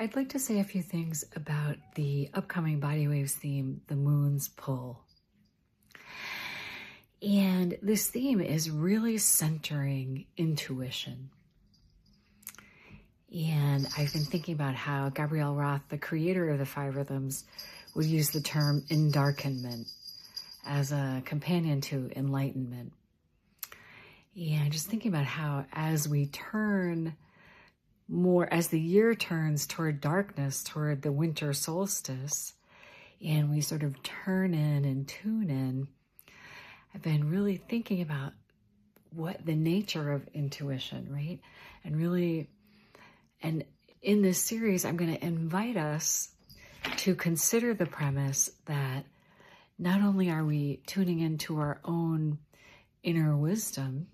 I'd like to say a few things about the upcoming Body Waves theme, The Moon's Pull. And this theme is really centering intuition. And I've been thinking about how Gabrielle Roth, the creator of the Five Rhythms, would use the term endarkenment as a companion to enlightenment. And just thinking about how as we turn more, as the year turns toward darkness, toward the winter solstice, and we sort of turn in and tune in, I've been really thinking about what the nature of intuition, right? And in this series, I'm going to invite us to consider the premise that not only are we tuning into our own inner wisdom,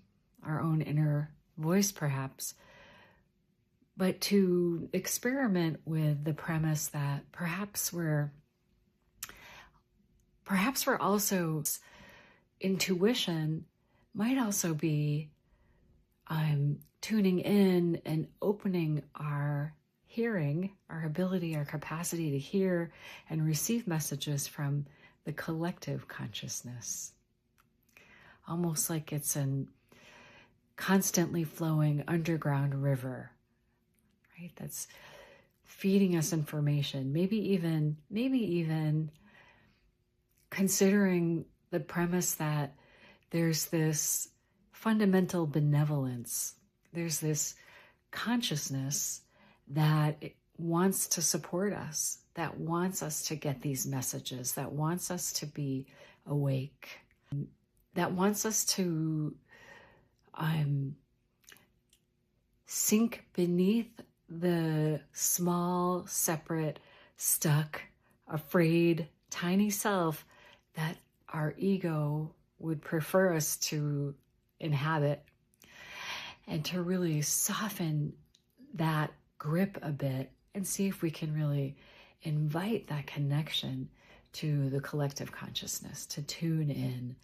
our own inner voice perhaps, but to experiment with the premise that perhaps we're also, intuition might also be tuning in and opening our hearing, our ability, our capacity to hear and receive messages from the collective consciousness. Almost like it's a constantly flowing underground river, right? That's feeding us information, maybe even considering the premise that there's this fundamental benevolence, there's this consciousness that wants to support us, that wants us to get these messages, that wants us to be awake, that wants us to sink beneath the small, separate, stuck, afraid, tiny self that our ego would prefer us to inhabit, and to really soften that grip a bit and see if we can really invite that connection to the collective consciousness, to tune in.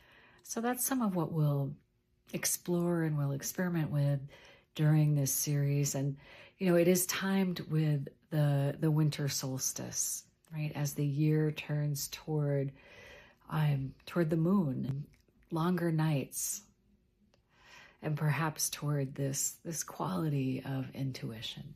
So that's some of what we'll explore and we'll experiment with during this series. And, it is timed with the winter solstice, right? As the year turns toward the moon, and longer nights, and perhaps toward this quality of intuition.